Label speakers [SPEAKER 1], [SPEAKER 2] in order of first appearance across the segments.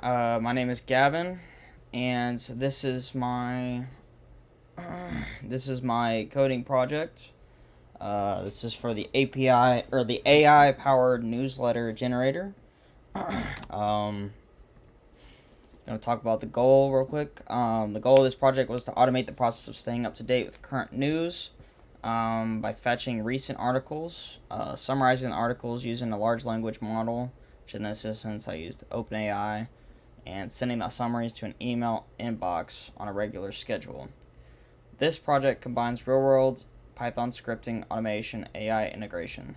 [SPEAKER 1] My name is Gavin, and this is my coding project. This is for the API or the AI powered newsletter generator. um, Gonna talk about the goal real quick. The goal of this project was to automate the process of staying up to date with current news by fetching recent articles, summarizing the articles using a large language model, which in this instance I used OpenAI, and sending the summaries to an email inbox on a regular schedule. This project combines real world Python scripting, automation, AI integration.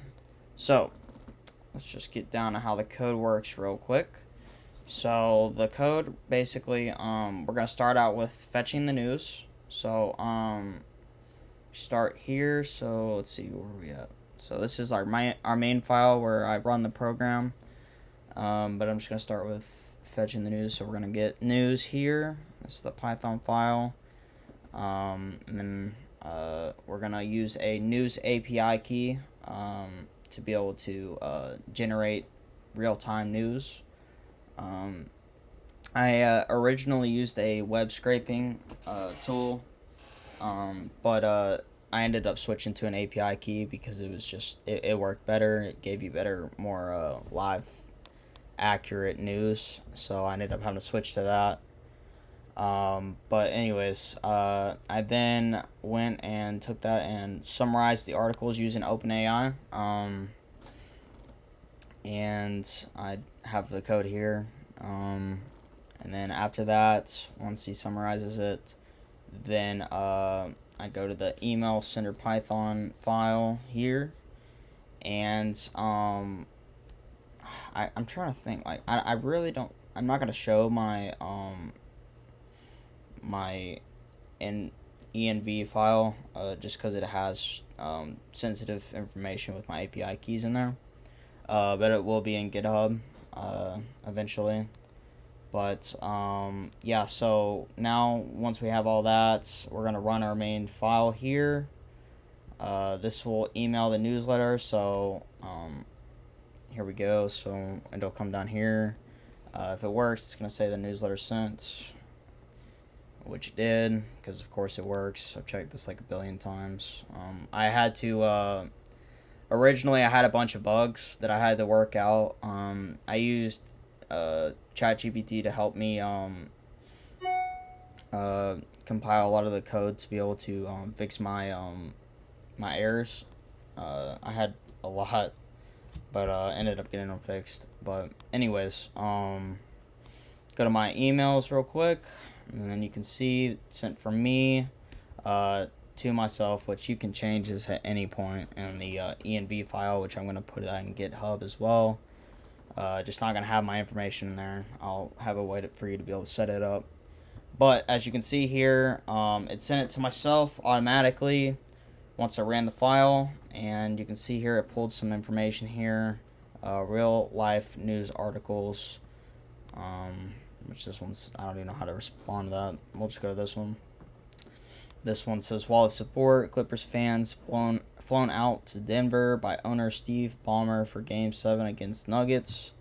[SPEAKER 1] So, let's just get down to how the code works real quick. So, the code basically, we're going to start out with fetching the news. So, start here. So, let's see, where are we at? So, this is our main file where I run the program. But I'm just going to start with fetching the news. So we're going to get news here. This is the Python file. And then we're going to use a news API key to be able to generate real-time news. I originally used a web scraping tool, but I ended up switching to an API key because it was just, it worked better. It gave you better, more live accurate news, so I ended up having to switch to that. But anyways, I then went and took that and summarized the articles using OpenAI. And I have the code here. And then after that, once he summarizes it, then I go to the email sender Python file here, and I'm trying to think. Like, I really don't. I'm not gonna show my my env file just because it has sensitive information with my API keys in there. But it will be in GitHub eventually. But yeah. So now once we have all that, we're gonna run our main file here. This will email the newsletter. So here we go. So it'll come down here. If it works, it's going to say the newsletter sent, which it did, because of course it works. I've checked this like a billion times. I had to, originally I had a bunch of bugs that I had to work out. I used ChatGPT to help me compile a lot of the code to be able to fix my my errors. I had a lot, but ended up getting them fixed. But anyways, go to my emails real quick, and then you can see sent from me to myself, which you can change this at any point in the env file, which I'm going to put that in GitHub as well. Just not going to have my information in there. I'll have a way for you to be able to set it up. But as you can see here, it sent it to myself automatically once I ran the file, and you can see here it pulled some information here, real life news articles, which this one's, I don't even know how to respond to that. We'll just go to this one. This one says, Wall of support, Clippers fans flown out to Denver by owner Steve Ballmer for Game 7 against Nuggets.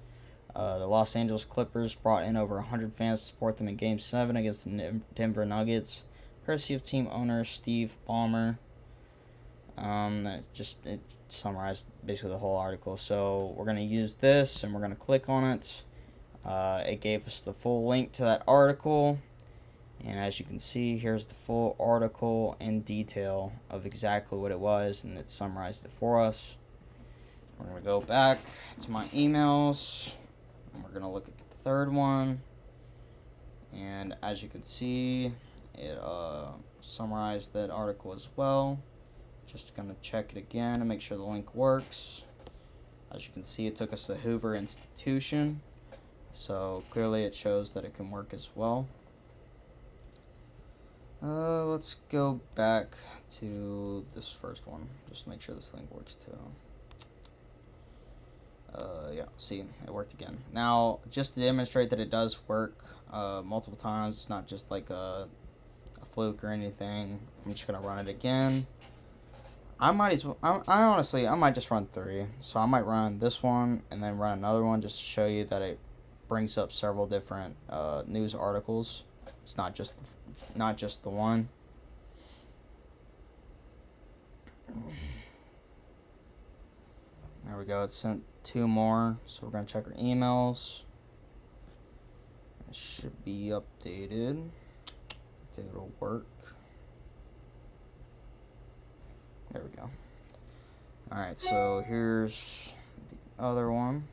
[SPEAKER 1] The Los Angeles Clippers brought in over 100 fans to support them in Game 7 against the Denver Nuggets, courtesy of team owner Steve Ballmer. It summarized basically the whole article. So we're going to use this, and we're going to click on it. It gave us the full link to that article. And as you can see, here's the full article in detail of exactly what it was, and it summarized it for us. We're going to go back to my emails, and we're going to look at the third one. And as you can see, it summarized that article as well. Just going to check it again to make sure the link works. As you can see, it took us to the Hoover Institution. So clearly it shows that it can work as well. Let's go back to this first one. Just to make sure this link works too. Yeah, see, it worked again. Now, just to demonstrate that it does work multiple times, it's not just like a fluke or anything, I'm just going to run it again. I might just run 3. So I might run this one and then run another one just to show you that it brings up several different news articles. It's not just the one. There we go. It sent 2 more, so we're gonna check our emails. It should be updated. I think it'll work. There we go. Alright, so here's the other one.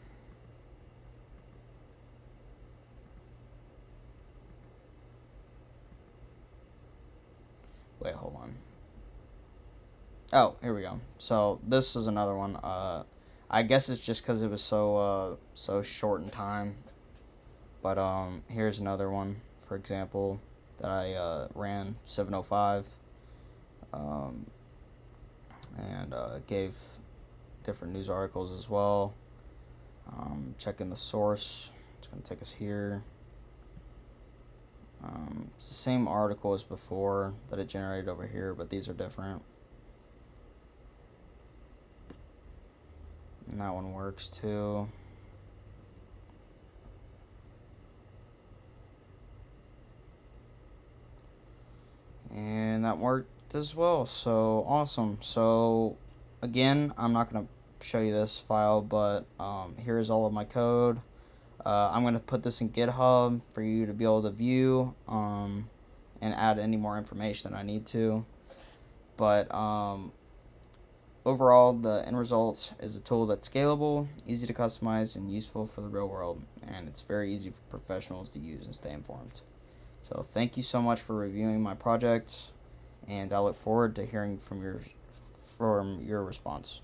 [SPEAKER 1] Wait, hold on. Oh, here we go. So this is another one. I guess it's just because it was so short in time. But here's another one, for example, that I ran 705. And gave different news articles as well. Checking the source. It's going to take us here. It's the same article as before that it generated over here, but these are different. And that one works too. And that worked as well, so awesome. So again, I'm not going to show you this file, but here's all of my code. I'm going to put this in GitHub for you to be able to view and add any more information that I need to. But overall, the end result is a tool that's scalable, easy to customize, and useful for the real world. And it's very easy for professionals to use and stay informed. So thank you so much for reviewing my project, and I look forward to hearing from your response.